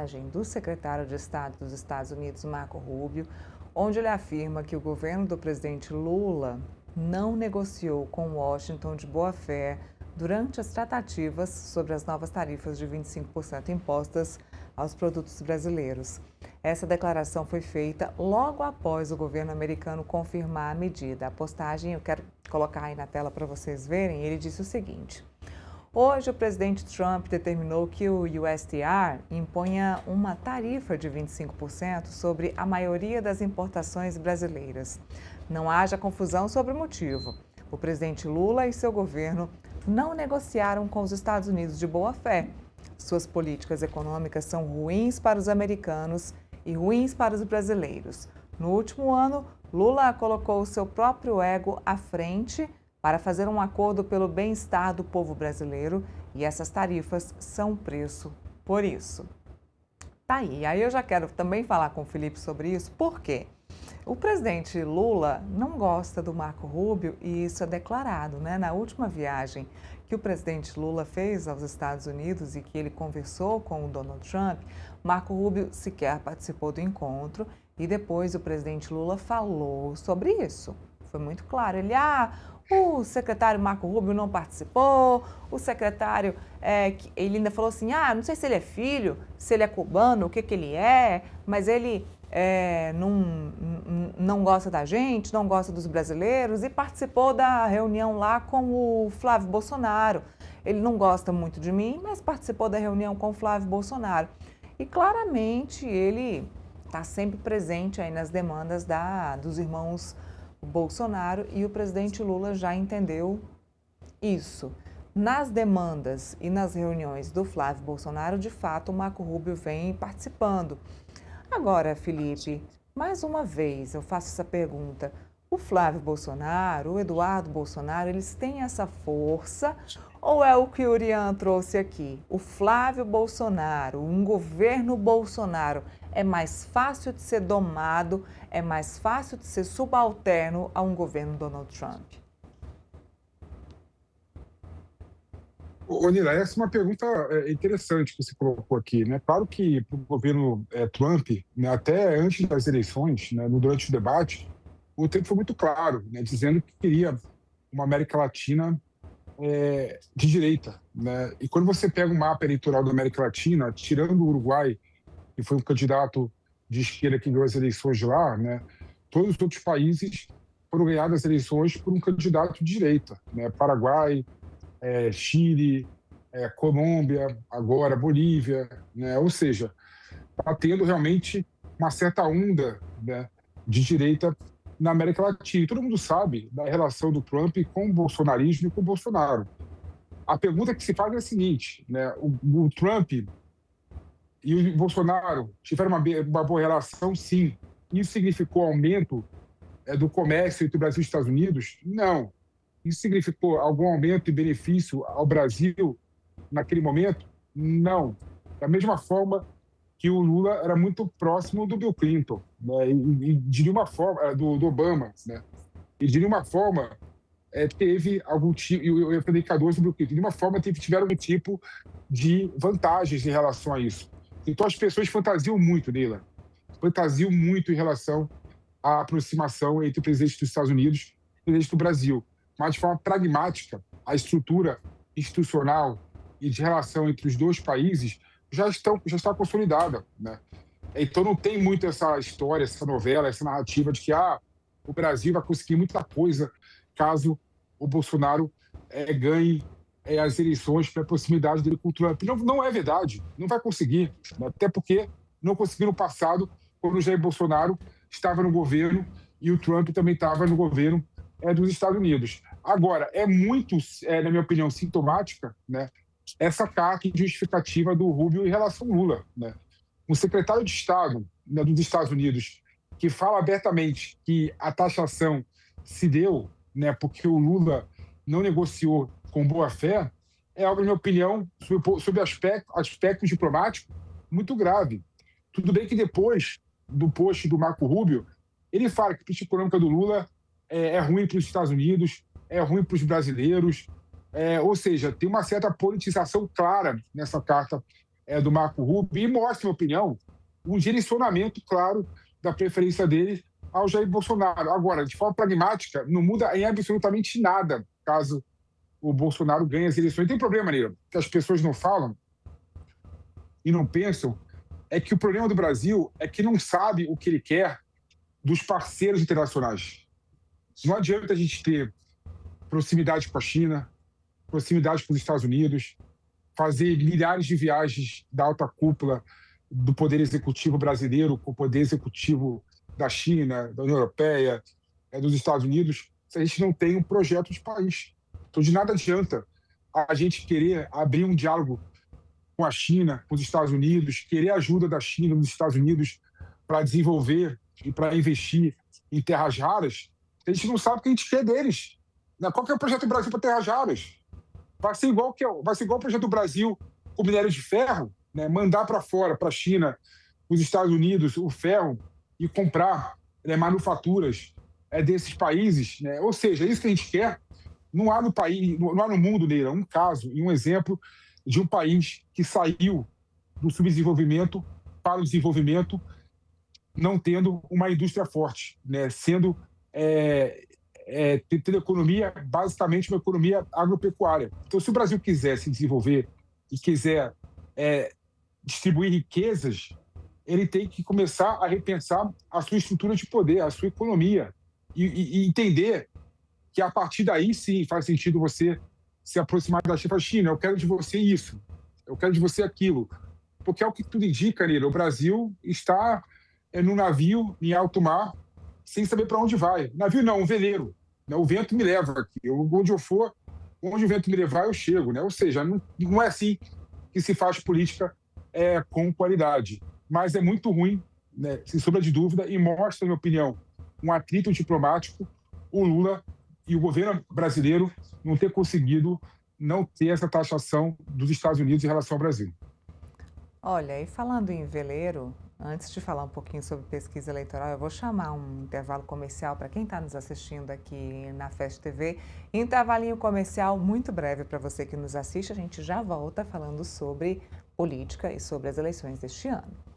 viagem do secretário de Estado dos Estados Unidos, Marco Rubio, onde ele afirma que o governo do presidente Lula não negociou com Washington de boa fé durante as tratativas sobre as novas tarifas de 25% impostas aos produtos brasileiros. Essa declaração foi feita logo após o governo americano confirmar a medida. A postagem eu quero colocar aí na tela para vocês verem. Ele disse o seguinte: hoje o presidente Trump determinou que o USTR imponha uma tarifa de 25% sobre a maioria das importações brasileiras. Não haja confusão sobre o motivo. O presidente Lula e seu governo não negociaram com os Estados Unidos de boa fé. Suas políticas econômicas são ruins para os americanos e ruins para os brasileiros. No último ano, Lula colocou o seu próprio ego à frente para fazer um acordo pelo bem-estar do povo brasileiro e essas tarifas são o preço por isso. Tá aí eu já quero também falar com o Felipe sobre isso, por quê? O presidente Lula não gosta do Marco Rubio e isso é declarado, né? Na última viagem que o presidente Lula fez aos Estados Unidos e que ele conversou com o Donald Trump, Marco Rubio sequer participou do encontro e depois o presidente Lula falou sobre isso. Foi muito claro, o secretário Marco Rubio não participou, o secretário, ele ainda falou assim, não sei se ele é filho, se ele é cubano, o que ele é, mas ele não gosta da gente, não gosta dos brasileiros e participou da reunião lá com o Flávio Bolsonaro. Ele não gosta muito de mim, mas participou da reunião com o Flávio Bolsonaro. E claramente ele está sempre presente aí nas demandas dos irmãos Bolsonaro e o presidente Lula já entendeu isso. Nas demandas e nas reuniões do Flávio Bolsonaro, de fato, o Marco Rubio vem participando. Agora, Felipe, mais uma vez eu faço essa pergunta. O Flávio Bolsonaro, o Eduardo Bolsonaro, eles têm essa força ou é o que o Urian trouxe aqui? O Flávio Bolsonaro, um governo Bolsonaro, é mais fácil de ser domado, é mais fácil de ser subalterno a um governo Donald Trump? Nila, essa é uma pergunta interessante que você colocou aqui, né? Claro que para o governo Trump, né, até antes das eleições, né, durante o debate, o Trump foi muito claro, né, dizendo que queria uma América Latina de direita, né? E quando você pega o mapa eleitoral da América Latina, tirando o Uruguai, que foi um candidato de esquerda que ganhou as eleições de lá, né? Todos os outros países foram ganhados as eleições por um candidato de direita, né? Paraguai, Chile, Colômbia, agora Bolívia, né? Ou seja, está tendo realmente uma certa onda, né, de direita na América Latina. E todo mundo sabe da relação do Trump com o bolsonarismo e com o Bolsonaro. A pergunta que se faz é a seguinte, né? O Trump e o Bolsonaro tiveram uma boa relação, sim. Isso significou aumento do comércio entre o Brasil e os Estados Unidos? Não. Isso significou algum aumento e benefício ao Brasil naquele momento? Não. Da mesma forma que o Lula era muito próximo do Bill Clinton, né? E de nenhuma forma, do Obama, né? E de nenhuma forma teve algum tipo, e o Frederico Cardoso do Bill Clinton, de nenhuma forma tiveram algum tipo de vantagens em relação a isso. Então as pessoas fantasiam muito, Neila, fantasiam muito em relação à aproximação entre o presidente dos Estados Unidos e o presidente do Brasil. Mas, de forma pragmática, a estrutura institucional e de relação entre os dois países já está consolidada, né? Então não tem muito essa história, essa novela, essa narrativa de que o Brasil vai conseguir muita coisa caso o Bolsonaro ganhe as eleições pela proximidade dele com o Trump. Não é verdade, não vai conseguir, né? Até porque não conseguiu no passado, quando o Jair Bolsonaro estava no governo e o Trump também estava no governo dos Estados Unidos. Agora, é muito, na minha opinião, sintomática, né, essa carta justificativa do Rubio em relação ao Lula, né? O secretário de Estado, né, dos Estados Unidos, que fala abertamente que a taxação se deu, né, porque o Lula não negociou com boa-fé, é algo, na minha opinião, sob aspecto diplomático, muito grave. Tudo bem que depois do post do Marco Rubio, ele fala que a política econômica do Lula é ruim para os Estados Unidos, é ruim para os brasileiros, ou seja, tem uma certa politização clara nessa carta do Marco Rubio e mostra, na minha opinião, um direcionamento claro da preferência dele ao Jair Bolsonaro. Agora, de forma pragmática, não muda em absolutamente nada caso o Bolsonaro ganhe as eleições. Tem problema, Nilo, que as pessoas não falam e não pensam, é que o problema do Brasil é que não sabe o que ele quer dos parceiros internacionais. Não adianta a gente ter proximidade com a China, proximidade com os Estados Unidos, fazer milhares de viagens da alta cúpula do Poder Executivo brasileiro com o Poder Executivo da China, da União Europeia, dos Estados Unidos, se a gente não tem um projeto de país. Então, de nada adianta a gente querer abrir um diálogo com a China, com os Estados Unidos, querer ajuda da China, dos Estados Unidos para desenvolver e para investir em terras raras, a gente não sabe o que a gente quer deles. Qual que é o projeto do Brasil para terras raras? Vai ser igual o projeto do Brasil com o minério de ferro, né? Mandar para fora, para a China, os Estados Unidos, o ferro e comprar manufaturas desses países, né? Ou seja, é isso que a gente quer. Não há no país, não há no mundo, Neira, um caso e um exemplo de um país que saiu do subdesenvolvimento para o desenvolvimento, não tendo uma indústria forte, né? Tendo economia, basicamente uma economia agropecuária. Então, se o Brasil quiser se desenvolver e quiser distribuir riquezas, ele tem que começar a repensar a sua estrutura de poder, a sua economia, e entender que a partir daí sim faz sentido você se aproximar da China. Eu quero de você isso, eu quero de você aquilo. Porque é o que tudo indica, Nira, o Brasil está num navio em alto mar, sem saber para onde vai. Navio não, um veleiro. Né? O vento me leva aqui. Onde eu for, onde o vento me levar, eu chego. Né? Ou seja, não é assim que se faz política com qualidade. Mas é muito ruim, né, sem sombra de dúvida, e mostra, na minha opinião, um atrito diplomático, o Lula e o governo brasileiro não ter conseguido não ter essa taxação dos Estados Unidos em relação ao Brasil. Olha, e falando em veleiro, antes de falar um pouquinho sobre pesquisa eleitoral, eu vou chamar um intervalo comercial para quem está nos assistindo aqui na Fast TV. Intervalinho comercial muito breve para você que nos assiste. A gente já volta falando sobre política e sobre as eleições deste ano.